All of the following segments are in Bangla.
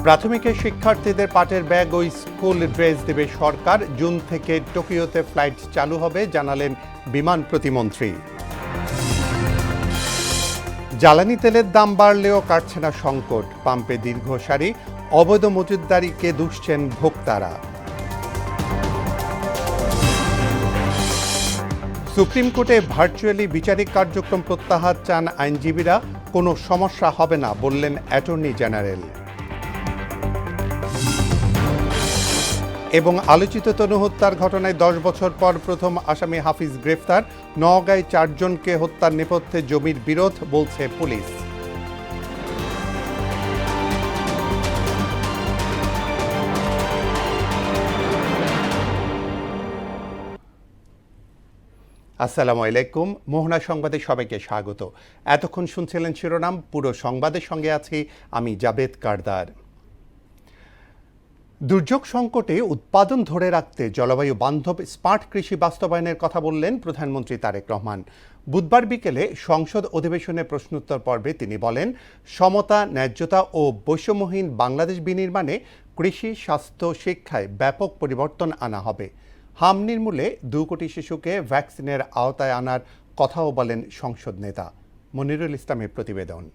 প্রাথমিকের শিক্ষার্থীদের পাঠের ব্যাগ ও স্কুল ড্রেস দেবে সরকার। জুন থেকে টোকিওতে ফ্লাইট চালু হবে, জানালেন বিমান প্রতিমন্ত্রী। জ্বালানি তেলের দাম বাড়লেও কাটছে না সংকট, পাম্পে দীর্ঘ সারি, অবৈধ মজুতদারিকে দুষছেন ভোক্তারা। সুপ্রিম কোর্টে ভার্চুয়ালি বিচারিক কার্যক্রম প্রত্যাহার চান আইনজীবীরা, কোনো সমস্যা হবে না বললেন অ্যাটর্নি জেনারেল। এবং আলোচিত তনু হত্যার ঘটনায় 10 বছর পর প্রথম আসামি হাফিজ গ্রেফতার। নওগাঁয় 4 জনকে হত্যার নেপথ্যে জমির বিরোধ, বলছে পুলিশ। আসসালামু আলাইকুম, মোহনা সংবাদে সবাইকে স্বাগত। এতক্ষণ শুনছিলেন শিরোনাম, পুরো সংবাদের সঙ্গে আছি আমি জাবেদ কারদার। দুর্যোগ সংকটে উৎপাদন ধরে রাখতে জলবায়ু বান্ধব স্মার্ট কৃষি বাস্তবায়নের কথা বললেন প্রধানমন্ত্রী তারেক রহমান। বুধবার বিকেলে সংসদ অধিবেশনে প্রশ্নোত্তর পর্বে তিনি বলেন, সমতা, ন্যায্যতা ও বৈষম্যহীন বাংলাদেশ বিনির্মাণে কৃষি, স্বাস্থ্য, শিক্ষায় ব্যাপক পরিবর্তন আনা হবে। হাম নির্মূলে 2 কোটি শিশুকে ভ্যাকসিনের আওতায় আনার কথাও বলেন সংসদ নেতা। মনিরুল ইসলামের প্রতিবেদন।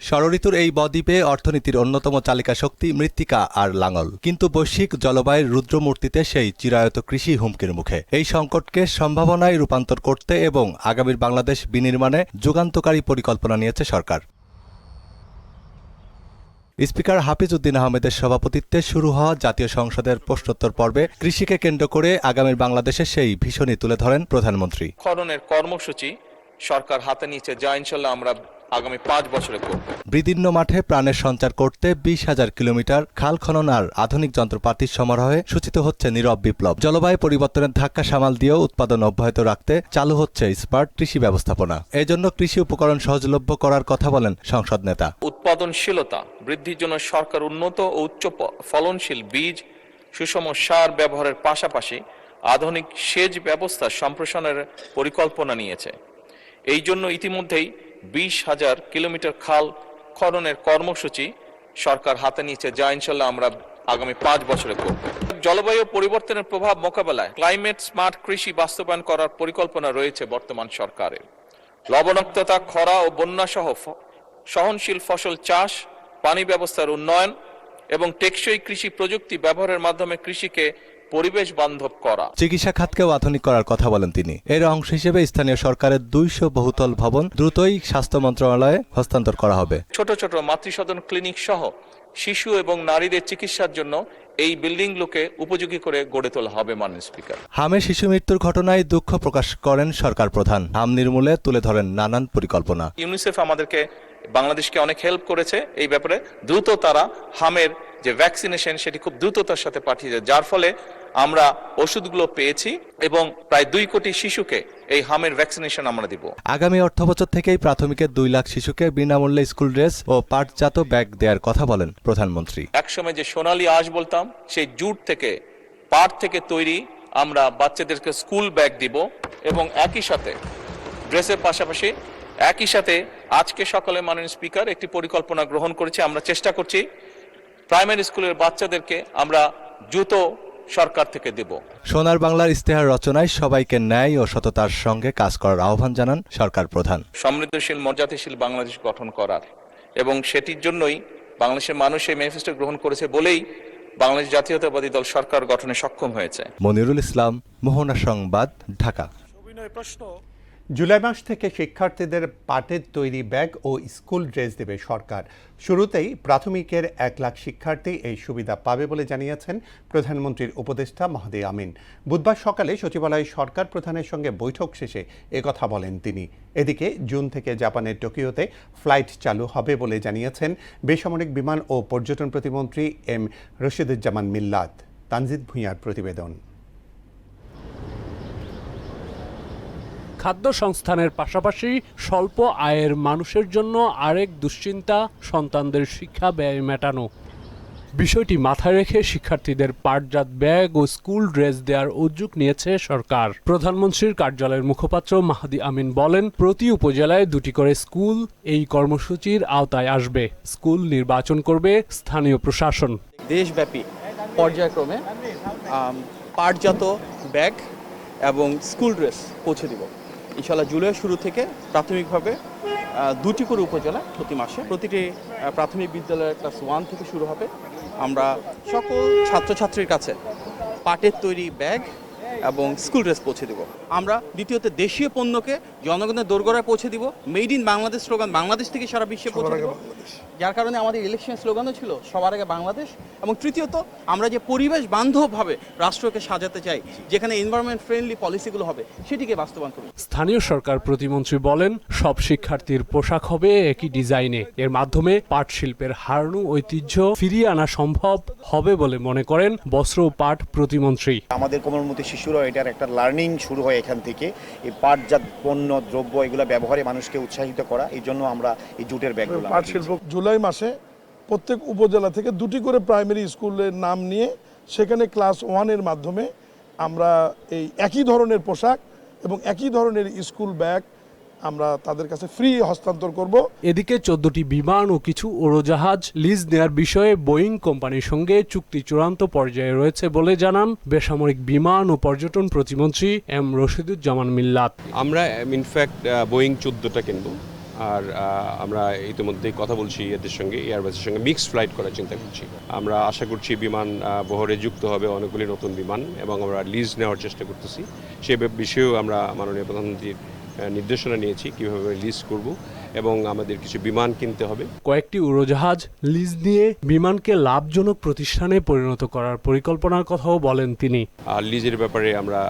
ষড়ঋতুর এই বদ্বীপে অর্থনীতির অন্যতম চালিকা শক্তি মৃত্তিকা আর লাঙল, কিন্তু বৈশ্বিক জলবায়ুর রুদ্রমূর্তিতে সেই চিরায়ত কৃষি হুমকির মুখে। এই সংকটকে সম্ভাবনায় রূপান্তর করতে এবং আগামীর বাংলাদেশ বিনির্মাণে যুগান্তকারী পরিকল্পনা নিয়েছে সরকার। স্পিকার হাফিজ উদ্দিন আহমেদের সভাপতিত্বে শুরু হওয়া জাতীয় সংসদের প্রশ্নোত্তর পর্বে কৃষিকে কেন্দ্র করে আগামীর বাংলাদেশের সেই ভীষণই তুলে ধরেন প্রধানমন্ত্রী। খননের কর্মসূচি সরকার হাতে নিয়েছে, যা ইনশাল্লাহ আমরা আগামী 5 বছরে করব। বিদীর্ণ মাঠে প্রাণের সঞ্চার করতে 20,000 কিলোমিটার খাল খনন আর আধুনিক যন্ত্রপাতির সমারোহে সূচিত হচ্ছে নীরব বিপ্লব। জলবায়ু পরিবর্তনের ধাক্কা সামাল দিয়েও উৎপাদন অব্যাহত রাখতে চালু হচ্ছে স্মার্ট কৃষি ব্যবস্থাপনা। এজন্য কৃষি উপকরণ সহজলভ্য করার কথা বলেন সংসদ নেতা। উৎপাদনশীলতা বৃদ্ধির জন্য সরকার উন্নত ও উচ্চ ফলনশীল বীজ, সুষম সার ব্যবহারের পাশাপাশি আধুনিক সেচ ব্যবস্থা সম্প্রসারণের পরিকল্পনা নিয়েছে। এই জন্য ইতিমধ্যেই 20,000 কিলোমিটার খাল খননের কর্মসূচি সরকার হাতে নিয়েছে, যা ইনশাল্লাহ আমরা আগামী 5 বছরে করব। জলবায়ু পরিবর্তনের প্রভাব মোকাবেলায় ক্লাইমেট স্মার্ট কৃষি বাস্তবায়ন করার পরিকল্পনা রয়েছে বর্তমান সরকারের। লবণাক্ততা, খরা ও বন্যা সহ সহনশীল ফসল চাষ, পানি ব্যবস্থার উন্নয়ন এবং টেকসই কৃষি প্রযুক্তি ব্যবহারের মাধ্যমে কৃষিকে পরিবেশ বান্ধব করা। চিকিৎসা খাতকেও আধুনিক করার কথা বলেন তিনি। এর অংশ হিসেবে স্থানীয় সরকারের 200 বহুতল ভবন দ্রুতই স্বাস্থ্য মন্ত্রণালয়ে হস্তান্তর করা হবে। ছোট ছোট মাতৃসদন ক্লিনিক সহ শিশু এবং নারীদের চিকিৎসার জন্য এই বিল্ডিংগুলোকে উপযোগী করে গড়ে তোলা হবে। মাননীয় স্পিকার, হামে শিশু মৃত্যুর ঘটনায় দুঃখ প্রকাশ করেন সরকার প্রধান। হাম নির্মূলে তুলে ধরেন নানান পরিকল্পনা। ইউনিসেফ আমাদেরকে, বাংলাদেশকে অনেক হেল্প করেছে এই ব্যাপারে। দ্রুত তারা হামের যে ভ্যাকসিনেশন সেটি খুব দ্রুততার সাথে পাঠিয়েছে, যার ফলে আমরা ওষুধগুলো পেয়েছি এবং প্রায় 2 কোটি শিশুকে এই হামের ভ্যাকসিনেশন আমরা দিব। আগামী অর্থবছর থেকেই প্রাথমিকের 2 লাখ শিশুকে বিনামূল্যে স্কুল ড্রেস ও পাটজাত ব্যাগ দেওয়ার কথা বলেন প্রধানমন্ত্রী। একসময় যে সোনালী আঁশ বলতাম, সেই জুট থেকে, পাট থেকে তৈরি আমরা বাচ্চাদেরকে স্কুল ব্যাগ দিব এবং একই সাথে ড্রেসের পাশাপাশি একই সাথে আজকে সকালে মাননীয় স্পিকার একটি পরিকল্পনা গ্রহণ করেছি। আমরা চেষ্টা করছি প্রাইমারি স্কুলের বাচ্চাদেরকে আমরা জুতো সরকার থেকে দেব। সোনার বাংলার ইস্তেহার রচনায় সবাইকে ন্যায় ও সততার সঙ্গে কাজ করার আহ্বান জানান সরকার প্রধান। সমৃদ্ধশীল, মর্যাদাশীল বাংলাদেশ গঠন করার এবং সেটির জন্যই বাংলাদেশের মানুষ এই ম্যানিফেস্টো গ্রহণ করেছে বলেই বাংলাদেশ জাতীয়তাবাদী দল সরকার গঠনে সক্ষম হয়েছে। মনিরুল ইসলাম, মোহনা সংবাদ, ঢাকা। জুলাই মাস থেকে শিক্ষার্থীদের পাটের তৈরি ব্যাগ ও স্কুল ড্রেস দেবে সরকার। শুরুতেই প্রাথমিকের 1 লাখ শিক্ষার্থী এই সুবিধা পাবে বলে জানিয়েছেন প্রধানমন্ত্রীর উপদেষ্টা মাহদি আমিন। বুধবার সকালে সচিবালয়ে সরকার প্রধানের সঙ্গে বৈঠক শেষে একথা বলেন তিনি। এদিকে জুন থেকে জাপানের টোকিওতে ফ্লাইট চালু হবে বলে জানিয়েছেন বেসামরিক বিমান ও পর্যটন প্রতিমন্ত্রী এম রশিদুজ্জামান মিল্লাত। তানজিদ ভূঁইয়ার প্রতিবেদন। খাদ্য সংস্থানের পাশাপাশি স্বল্প আয়ের মানুষের জন্য আরেক দুশ্চিন্তা সন্তানদের শিক্ষা ব্যয় মেটানো। বিষয়টি মাথায় রেখে শিক্ষার্থীদের পাঠজাত ব্যাগ ও স্কুল ড্রেস দেওয়ার উদ্যোগ নিয়েছে সরকার। প্রধানমন্ত্রীর কার্যালয়ের মুখপাত্র মাহাদি আমিন বলেন, প্রতি উপজেলায় 2টি করে স্কুল এই কর্মসূচির আওতায় আসবে। স্কুল নির্বাচন করবে স্থানীয় প্রশাসন। দেশব্যাপী পর্যায়ক্রমে পাঠজাত ব্যাগ এবং স্কুল ড্রেস পৌঁছে দিব। ইনশাআল্লাহ জুলাইয়ের শুরু থেকে প্রাথমিকভাবে 2টি করে উপজেলা প্রতি মাসে প্রতিটি প্রাথমিক বিদ্যালয়ের ক্লাস 1 থেকে শুরু হবে। আমরা সকল ছাত্রছাত্রীর কাছে পাটের তৈরি ব্যাগ এবং স্কুল ড্রেস পৌঁছে দিব। আমরা দ্বিতীয়ত দেশীয় পণ্যকে জনগণের দোরগোড়ায় পৌঁছে দিব। Made in Bangladesh slogan Bangladesh থেকে সারা বিশ্বে পৌঁছে দিব, যার কারণে আমাদের ইলেকশন স্লোগানও ছিল সবার আগে বাংলাদেশ। এবং তৃতীয়ত আমরা যে পরিবেশ বান্ধবভাবে রাষ্ট্রকে সাজাতে চাই, যেখানে এনভায়রনমেন্ট ফ্রেন্ডলি পলিসিগুলো হবে, সেটিকে বাস্তবায়ন করব। স্থানীয় সরকার প্রতিমন্ত্রী বলেন, সব শিক্ষার্থীর পোশাক হবে একই ডিজাইনে। এর মাধ্যমে পাট শিল্পের হারানো ঐতিহ্য ফিরিয়ে আনা সম্ভব হবে বলে মনে করেন বস্ত্র ও পাট প্রতিমন্ত্রী। আমাদের কোমলমতি শিশুরা এটার একটা লার্নিং শুরু হয় এখান থেকে। এই পাটজাত পণ্য দ্রব্য এগুলো ব্যবহারে মানুষকে উৎসাহিত করা, এই জন্য আমরা এই জুটের ব্যাগগুলো পাট শিল্প জুলাই মাসে প্রত্যেক উপজেলা থেকে 2টি করে প্রাইমারি স্কুলের নাম নিয়ে সেখানে ক্লাস 1-এর মাধ্যমে আমরা এই একই ধরনের পোশাক এবং একই ধরনের স্কুল ব্যাগ আমরা তাদের কাছে ফ্রি হস্তান্তর করব। এদিকে 14টি বিমান ও কিছু উড়োজাহাজ লিজ নেয়ার বিষয়ে বোয়িং কোম্পানির সঙ্গে চুক্তি চূড়ান্ত পর্যায়ে রয়েছে বলে জানান বেসামরিক বিমান ও পর্যটন প্রতিমন্ত্রী এম রশিদুজ্জামান মিল্লাত। আমরা ইনফ্যাক্ট বোয়িং 14টা কিনবো, আর আমরা ইতিমধ্যেই কথা বলছি এদের সঙ্গে, এয়ারবাসের সঙ্গে মিক্সড ফ্লাইট করার চিন্তা করছি। আমরা আশা করছি বিমান বহরে যুক্ত হবে অনেকগুলি নতুন বিমান, এবং আমরা লিজ নেওয়ার চেষ্টা করতেছি। সে বিষয়েও আমরা মাননীয় প্রধানমন্ত্রীর নির্দেশনা নিয়েছি কিভাবে লিজ করব, এবং আমাদের কিছু বিমান কিনতে হবে। কয়েকটি উড়োজাহাজ লিজ নিয়ে বিমানকে লাভজনক প্রতিষ্ঠানে পরিণত করার পরিকল্পনার কথাও বলেন তিনি। আর লিজের ব্যাপারে আমরা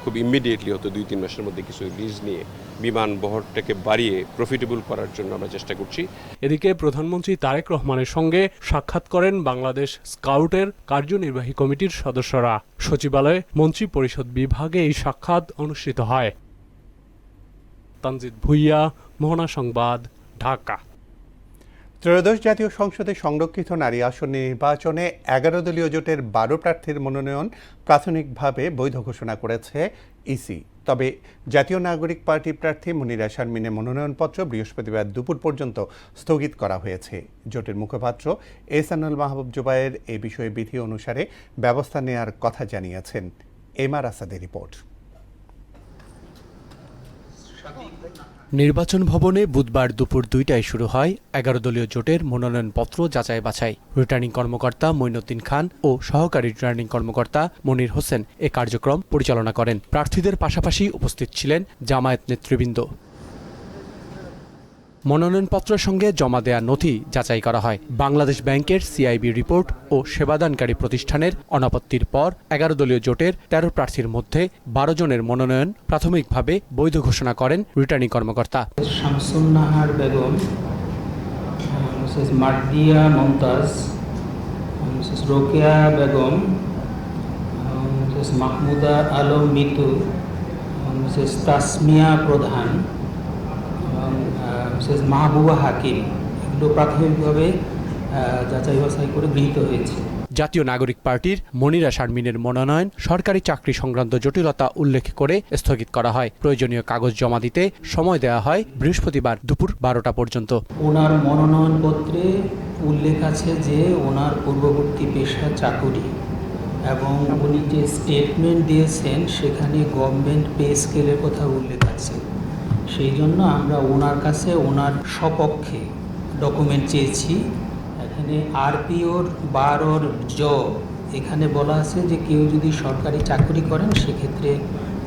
খুব ইমিডিয়েটলি হয়তো 2-3 মাসের মধ্যে কিছু লিজ নিয়ে বিমান বহরটাকে বাড়িয়ে প্রফিটেবল করার জন্য আমরা চেষ্টা করছি। এদিকে প্রধানমন্ত্রী তারেক রহমানের সঙ্গে সাক্ষাৎ করেন বাংলাদেশ স্কাউটের কার্যনির্বাহী কমিটির সদস্যরা। সচিবালয়ে মন্ত্রী পরিষদ বিভাগে এই সাক্ষাৎ অনুষ্ঠিত হয়। তানজিদ ভুইয়া, মোহনা সংবাদ, ঢাকা। ত্রয়োদশ জাতীয় সংসদে সংরক্ষিত নারী আসন নির্বাচনে 11 দলীয় জোটের 12 প্রার্থীর মনোনয়ন প্রাথমিকভাবে বৈধ ঘোষণা করেছে ইসি। তবে জাতীয় নাগরিক পার্টি প্রার্থী মনিরা শারমিনের মনোনয়নপত্র বৃহস্পতিবার দুপুর পর্যন্ত স্থগিত করা হয়েছে। জোটের মুখপাত্র এহসানুল মাহবুব জুবায়ের এ বিষয়ে বিধি অনুসারে ব্যবস্থা নেয়ার কথা জানিয়েছেন। এমআর আসাদের রিপোর্ট। নির্বাচন ভবনে বুধবার দুপুর 2টায় শুরু হয় 11 দলীয় জোটের মনোনয়নপত্র যাচাই বাছাই। রিটার্নিং কর্মকর্তা মঈনুদ্দিন খান ও সহকারী রিটার্নিং কর্মকর্তা মনির হোসেন এ কার্যক্রম পরিচালনা করেন। প্রার্থীদের পাশাপাশি উপস্থিত ছিলেন জামায়াত নেতৃবৃন্দ। মনোনয়নপত্রের সঙ্গে জমা দেয়া নথি যাচাই করা হয়। বাংলাদেশ ব্যাংকের সিআইবি রিপোর্ট ও সেবাদানকারী প্রতিষ্ঠানের অনাপত্তির পর 11 দলীয় জোটের 13 প্রার্থীর মধ্যে 12 জনের মনোনয়ন প্রাথমিকভাবে বৈধ ঘোষণা করেন রিটার্নিং কর্মকর্তা। Shamsun Nahar Begum, Mrs Mardia Momtaz, Mrs Rokeya Begum, Mrs Mahmuda Alam Mitu, Mrs Tasmia Pradhan, Mrs Mahbuba হাকিম, এগুলো প্রাথমিকভাবে যাচাই বাছাই করে গৃহীত হয়েছে। জাতীয় নাগরিক পার্টির মনিরা শারমিনের মনোনয়ন সরকারি চাকরি সংক্রান্ত জটিলতা উল্লেখ করে স্থগিত করা হয়। প্রয়োজনীয় কাগজ জমা দিতে সময় দেওয়া হয় বৃহস্পতিবার দুপুর 12টা পর্যন্ত। ওনার মনোনয়নপত্রে উল্লেখ আছে যে ওনার পূর্ববর্তী পেশা চাকুরি, এবং উনি যে স্টেটমেন্ট দিয়েছেন সেখানে গভর্নমেন্ট পে স্কেলের কথা উল্লেখ আছে। সেই জন্য আমরা ওনার কাছে ওনার সপক্ষে ডকুমেন্ট চেয়েছি। এখানে আরপিওর 12 এখানে বলা আছে যে কেউ যদি সরকারি চাকরি করেন সেক্ষেত্রে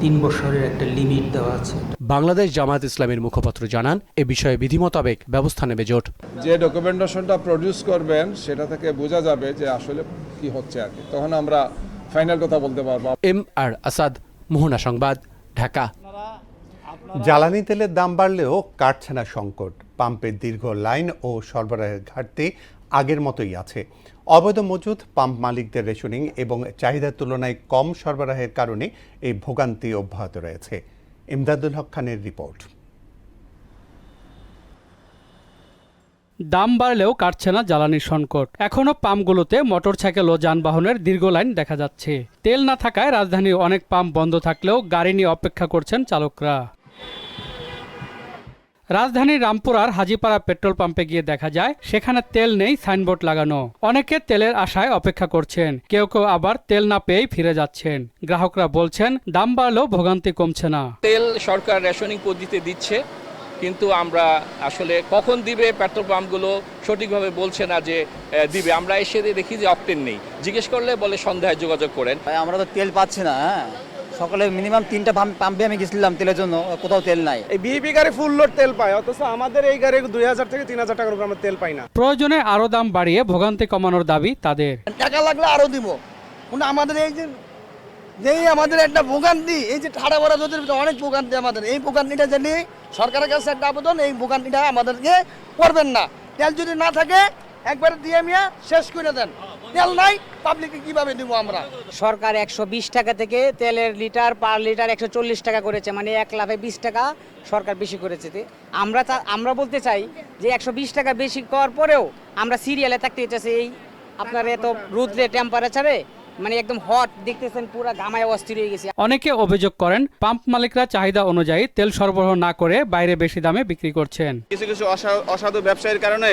3 বছরের একটা লিমিট দেওয়া আছে। বাংলাদেশ জামায়াত ইসলামীর মুখপাত্র জানান, এ বিষয়ে বিধি মোতাবেক ব্যবস্থা নেবে জোট। যে ডকুমেন্টেশনটা প্রডিউস করবেন সেটা থেকে বোঝা যাবে যে আসলে কি হচ্ছে আর কি, তখন আমরা ফাইনাল কথা বলতে পারবো। এমআর আসাদ, মোহনা সংবাদ, ঢাকা। জ্বালানি তেলের দাম বাড়লেও কাটছে না সংকট। পাম্পের দীর্ঘ লাইন ও সরবরাহের ঘাটতি আগের মতোই আছে। অবৈধ মজুদ, পাম্প মালিকদের রেশনিং এবং চাহিদার তুলনায় কম সরবরাহের কারণে এই ভোগান্তি অব্যাহত রয়েছে। ইমদাদুল হক খানের রিপোর্ট। দাম বাড়লেও কাটছে না জ্বালানির সংকট। এখনও পাম্পগুলোতে মোটরসাইকেল ও যানবাহনের দীর্ঘ লাইন দেখা যাচ্ছে। তেল না থাকায় রাজধানীর অনেক পাম্প বন্ধ থাকলেও গাড়ি নিয়ে অপেক্ষা করছেন চালকরা। রাজধানীর রামপুরার হাজীপাড়া পেট্রোল পাম্পে গিয়ে দেখা যায় সেখানে তেল নেই, সাইনবোর্ড লাগানো। অনেকে তেলের আশায় অপেক্ষা করছেন, কেউ কেউ আবার তেল না পেয়েই ফিরে যাচ্ছেন। গ্রাহকরা বলছেন দাম বাড়লেও ভোগান্তি কমছে না। তেল সরকার রেশনিং পদ্ধতিতে দিচ্ছে, কিন্তু আমরা আসলে কখন দিবে পেট্রোল পাম্পগুলো সঠিকভাবে বলছে না যে দিবে। আমরা এসে দেখি যে অকটেন নেই, জিজ্ঞেস করলে বলে সন্ধ্যায় যোগাযোগ করেন। আমরা তো তেল পাচ্ছি না। সকালে মিনিমাম 3টা পাম্পে আমি গেছিলাম তেলের জন্য, কোথাও তেল নাই। এই বিএপি গাড়ি ফুল লোড তেল পায়, অথচ আমাদের এই গাড়ি 2000 থেকে 3000 টাকার উপর আমরা তেল পাই না। প্রয়োজনে আরো দাম বাড়িয়ে ভোগান্তি কমানোর দাবি তাদের। টাকা লাগলে আরো দিব, কিন্তু আমাদের এই যে আমাদের একটা ভোগান্তি, এই যে ঠাড়া ভরা রোদের ভিতরে অনেক ভোগান্তি আমাদের। এই ভোগান্তিটা জানি সরকারের কাছে একটা আবেদন, এই ভোগান্তিটা আমাদেরকে করবেন না। তেল যদি না থাকে একবারে দিয়ে মিয়া শেষ করে দেন। তেল নাই, পাবলিককে কিভাবে দিব আমরা? সরকার 120 টাকা থেকে তেলের লিটার পার লিটার 140 টাকা করেছে, মানে 1 লাফে 20 টাকা সরকার বেশি করেছে। আমরা বলতে চাই যে 120 টাকা বেশি করার পরেও আমরা সিরিয়ালে থাকতে হইতেছে। এই আপনার এত রোদ্রে টেম্পারেচারে মানে একদম হট দেখতেছেন, পুরো গামায় অস্থির হয়ে গেছে। অনেকে অভিযোগ করেন পাম্প মালিকরা চাহিদা অনুযায়ী তেল সরবরাহ না করে বাইরে বেশি দামে বিক্রি করছেন। কিছু কিছু অসাধু ব্যবসায়ীর কারণে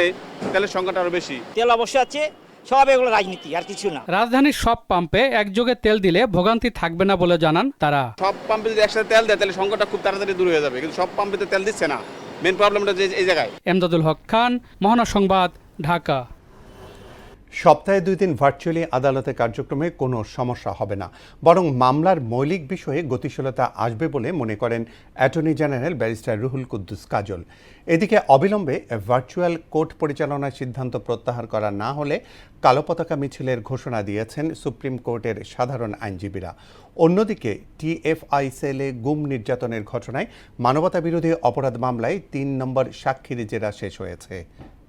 তেলের সংকট আরো বেশি। তেল অবশ্যই আছে, সব এগুলো রাজনীতি, আর কিছু না। রাজধানীর সব পাম্পে একযোগে তেল দিলে ভোগান্তি থাকবে না বলে জানান তারা। সব পাম্পে যদি একসাথে তেল দেয় তাহলে সংকটটা খুব তাড়াতাড়ি দূর হয়ে যাবে, কিন্তু সব পাম্পে তেল দিচ্ছে না। মেন প্রবলেমটা যে এই জায়গায়। এমদাদুল হক খান, মহানগর সংবাদ, ঢাকা। সপ্তাহে 2 দিন ভার্চুয়ালি আদালতে কার্যক্রমে কোনো সমস্যা হবে না, বরং মামলার মৌলিক বিষয়ে গতিশীলতা আসবে বলে মনে করেন attorney general barrister Ruhul Quddus Kajal. এদিকে অবিলম্বে ভার্চুয়াল কোর্ট পরিচালনার সিদ্ধান্ত প্রত্যাহার করা না হলে কালো পতাকা মিছিলের ঘোষণা দিয়েছেন সুপ্রিম কোর্টের সাধারণ আইনজীবীরা। অন্যদিকে টিএফআই সেলে গুম নির্যাতনের ঘটনায় মানবতাবিরোধী অপরাধ মামলায় 3 নম্বর সাক্ষীর জেরা শেষ হয়েছে।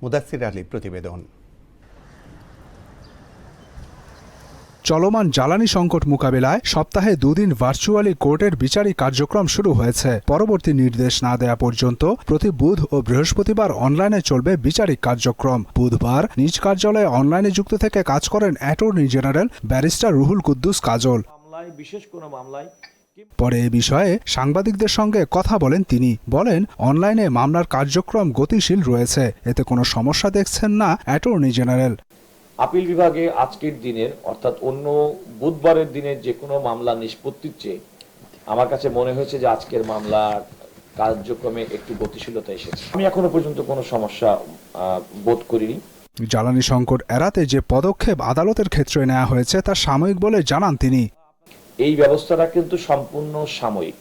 মুদাসসির আলী প্রতিবেদন। চলমান জ্বালানি সংকট মোকাবিলায় সপ্তাহে 2 দিন ভার্চুয়ালি কোর্টের বিচারিক কার্যক্রম শুরু হয়েছে। পরবর্তী নির্দেশ না দেয়া পর্যন্ত প্রতি বুধ ও বৃহস্পতিবার অনলাইনে চলবে বিচারিক কার্যক্রম। বুধবার নিজ কার্যালয়ে অনলাইনে যুক্ত থেকে কাজ করেন attorney general barrister Ruhul Quddus Kajal. পরে এ বিষয়ে সাংবাদিকদের সঙ্গে কথা বলেন তিনি। বলেন অনলাইনে মামলার কার্যক্রম গতিশীল রয়েছে, এতে কোনো সমস্যা দেখছেন না অ্যাটর্নি জেনারেল। আপিল বিভাগে আজকের দিনের অর্থাৎ অন্য বুধবারের দিনের যে কোনো মামলা নিষ্পত্তির চেয়ে আমার কাছে মনে হয়েছে যে আজকের মামলার কার্যক্রমে একটু গতিশীলতা এসেছে। আমি এখনো পর্যন্ত কোনো সমস্যা বোধ করিনি। জ্বালানি সংকট এড়াতে যে পদক্ষেপ আদালতের ক্ষেত্রে নেওয়া হয়েছে তা সাময়িক বলে জানান তিনি। এই ব্যবস্থাটা কিন্তু সম্পূর্ণ সাময়িক,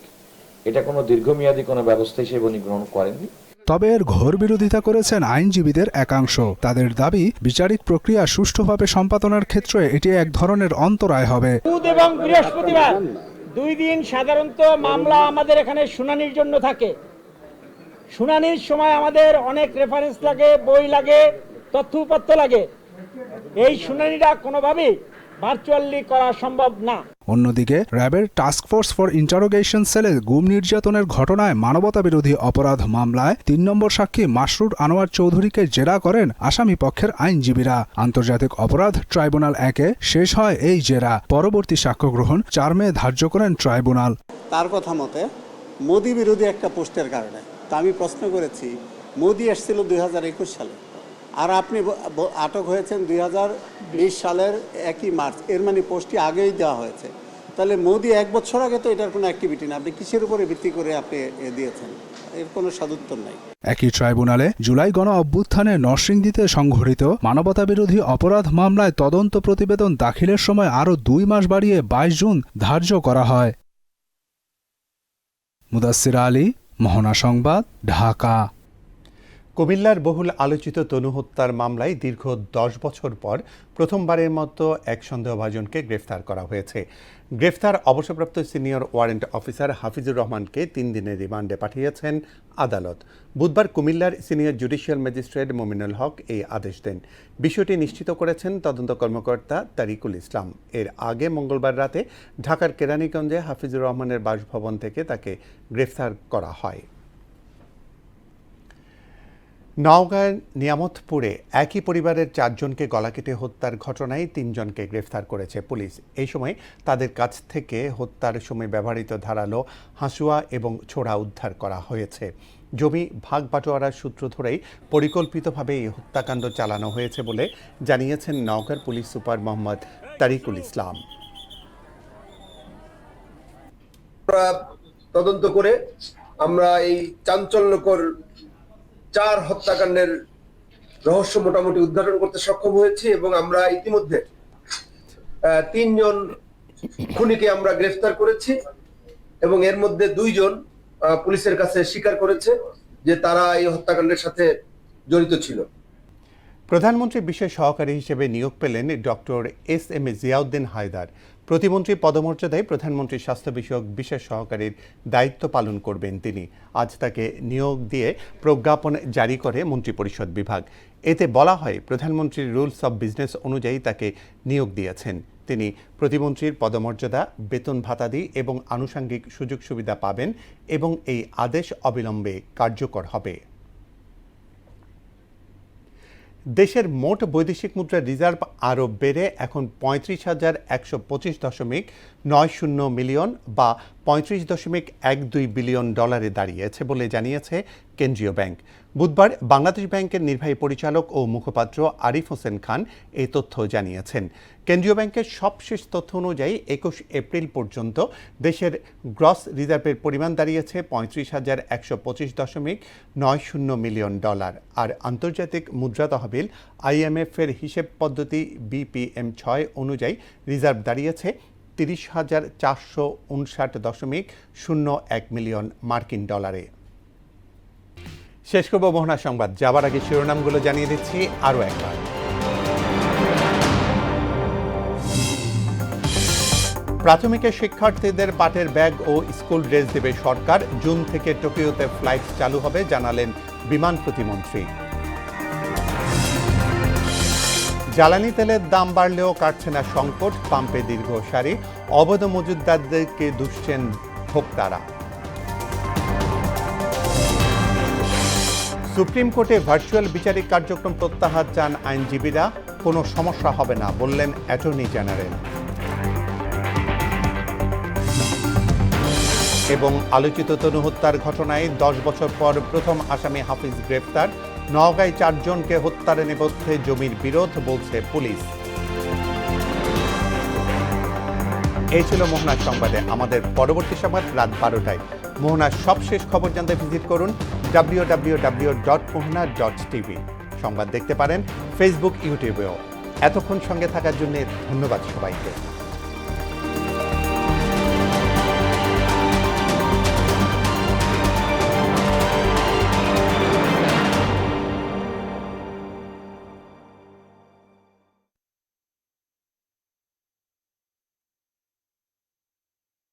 এটা কোনো দীর্ঘমেয়াদী কোনো ব্যবস্থা হিসেবে উনি গ্রহণ করেননি। তবে এর ঘোর বিরোধিতা করেছেন আইনজীবীদের একাংশ। তাদের দাবি বিচারিক প্রক্রিয়া সুষ্ঠুভাবে সম্পাদনের ক্ষেত্রে এটি এক ধরনের অন্তরায় হবে। বুধ এবং বৃহস্পতিবার 2 দিন সাধারণত মামলা আমাদের এখানে শুনানির জন্য থাকে। শুনানির সময় আমাদের অনেক রেফারেন্স লাগে, বই লাগে, তথ্য উপাত্ত লাগে। এই শুনানিটা কোনোভাবেই ভার্চুয়ালি করা সম্ভব না। অন্যদিকে র্যাবের টাস্কফোর্স ফর ইন্টারোগেশন সেলে গুম নির্যাতনের ঘটনায় মানবতাবিরোধী অপরাধ মামলায় 3 নম্বর সাক্ষী মাসরুর আনোয়ার চৌধুরীকে জেরা করেন আসামি পক্ষের আইনজীবীরা। আন্তর্জাতিক অপরাধ ট্রাইব্যুনাল 1-এ শেষ হয় এই জেরা। পরবর্তী সাক্ষ্য গ্রহণ 4 মে ধার্য করেন ট্রাইব্যুনাল। তার কথা মতে মোদি বিরোধী একটা পোস্টের কারণে। তা আমি প্রশ্ন করেছি, মোদি এসেছিল 2021 সালে, আর আপনি আটক হয়েছেন 2020 সালের 1 মার্চ, এর মানে পোস্টটি আগেই দেওয়া হয়েছে। তাহলে মোদি 1 বছর আগে তো এটার কোনো অ্যাক্টিভিটি না, আপনি কিসের উপরে ভিত্তি করে আপনি দিয়েছেন? এর কোনো সদুত্তর নাই। একই ট্রাইব্যুনালে জুলাই গণ অভ্যুত্থানে নরসিংদীতে সংঘটিত মানবতাবিরোধী অপরাধ মামলায় তদন্ত প্রতিবেদন দাখিলের সময় আরও 2 মাস বাড়িয়ে 22 জুন ধার্য করা হয়। মুদাসসির আলী, মহানগর সংবাদ, ঢাকা। কুমিল্লার বহুল আলোচিত তনু হত্যার মামলায় দীর্ঘ 10 বছর পর প্রথমবারের মতো এক সন্দেহভাজনকে গ্রেফতার করা হয়েছে। গ্রেফতার অবসরপ্রাপ্ত সিনিয়র ওয়ারেন্ট অফিসার হাফিজুর রহমানকে 3 দিনের রিমান্ডে পাঠিয়েছেন আদালত। বুধবার কুমিল্লার সিনিয়র জুডিশিয়াল ম্যাজিস্ট্রেট মোমিনুল হক এই আদেশ দেন। বিষয়টি নিশ্চিত করেছেন তদন্ত কর্মকর্তা তারিকুল ইসলাম। এর আগে মঙ্গলবার রাতে ঢাকার কেরানীগঞ্জে হাফিজুর রহমানের বাসভবন থেকে তাকে গ্রেফতার করা হয়। নওগাঁর নিয়ামতপুরে একই পরিবারের 4 জনকে গলা কেটে হত্যার ঘটনায় 3 জনকে গ্রেফতার করেছে পুলিশ। এই সময় তাদের কাছ থেকে হত্যার সময় ব্যবহৃত ধারালো হাঁসুয়া এবং ছোরা উদ্ধার করা হয়েছে। জমি ভাগ বাটোয়ারার সূত্র ধরেই পরিকল্পিতভাবে এই হত্যাকাণ্ড চালানো হয়েছে বলে জানিয়েছেন নওগাঁর পুলিশ সুপার মোহাম্মদ তারিকুল ইসলাম। তদন্ত করে আমরা এই চাঞ্চল্যকর 4 হত্যাকাণ্ডের রহস্য মোটামুটি উদ্ঘাটন করতে সক্ষম হয়েছি এবং আমরা ইতিমধ্যে 3 জন খুনিকে আমরা গ্রেফতার করেছি এবং এর মধ্যে 2 জন পুলিশের কাছে স্বীকার করেছে যে তারা এই হত্যাকাণ্ডের সাথে জড়িত ছিল। প্রধানমন্ত্রী বিশেষ সহকারী হিসেবে নিয়োগ পেলেন ডক্টর এস.এম. জিয়াউদ্দিন হায়দার। প্রতিমন্ত্রী পদমর্যাদায় প্রধানমন্ত্রীর স্বাস্থ্য বিষয়ক বিশেষ সহকারীর দায়িত্ব পালন করবেন তিনি। আজ তাকে নিয়োগ দিয়ে প্রজ্ঞাপন জারি করে মন্ত্রিপরিষদ বিভাগ। এতে বলা হয় প্রধানমন্ত্রীর রুলস অব বিজনেস অনুযায়ী তাকে নিয়োগ দিয়েছেন। তিনি প্রতিমন্ত্রীর পদমর্যাদা, বেতন ভাতাদি এবং আনুষঙ্গিক সুযোগ সুবিধা পাবেন এবং এই আদেশ অবিলম্বে কার্যকর হবে। দেশের মোট বৈদেশিক মুদ্রার রিজার্ভ আরও বেড়ে এখন 35,125.90 মিলিয়ন বা 35.12 বিলিয়ন ডলারে দাঁড়িয়েছে বলে জানিয়েছে কেন্দ্রীয় ব্যাংক। বুধবার বাংলাদেশ ব্যাংকের নির্বাহী পরিচালক ও মুখপাত্র আরিফ হোসেন খান এই তথ্য জানিয়েছেন। কেন্দ্রীয় ব্যাংকের সবশেষ তথ্য অনুযায়ী 21 এপ্রিল পর্যন্ত দেশের গ্রস রিজার্ভের পরিমাণ দাঁড়িয়েছে 35,125.90 মিলিয়ন ডলার। আর আন্তর্জাতিক মুদ্রা তহবিল IMF-এর হিসেব পদ্ধতি BPM-6 অনুযায়ী রিজার্ভ দাঁড়িয়েছে 30,459.01 মিলিয়ন মার্কিন ডলারে। শেষ করব মোহনা সংবাদ। যাবার আগে শিরোনামগুলো জানিয়ে দিচ্ছি আরও একবার। প্রাথমিকের শিক্ষার্থীদের পাঠের ব্যাগ ও স্কুল ড্রেস দেবে সরকার। জুন থেকে টোকিওতে ফ্লাইট চালু হবে জানালেন বিমান প্রতিমন্ত্রী। জ্বালানি তেলের দাম বাড়লেও কাটছে না সংকট, পাম্পে দীর্ঘ সারি, অবৈধ মজুতদারদেরকে দুষছেন ভোক্তারা। সুপ্রিম কোর্টে ভার্চুয়াল বিচারিক কার্যক্রম প্রত্যাহার চান আইনজীবীরা। কোনো সমস্যা হবে না বললেন অ্যাটর্নি জেনারেল। এবং আলোচিত তনু হত্যার ঘটনায় 10 বছর পর প্রথম আসামি হাফিজ গ্রেফতার। নওগাঁয় 4 জনকে হত্যার নেপথ্যে জমির বিরোধ বলছে পুলিশ। এই ছিল মোহনার সংবাদে। আমাদের পরবর্তী সংবাদ রাত 12টায়। মোহনার সবশেষ খবর জানতে ভিজিট করুন www.mohna.tv। সংবাদ দেখতে পারেন ফেসবুক, ইউটিউবেও। এতক্ষণ সঙ্গে থাকার জন্য ধন্যবাদ সবাইকে।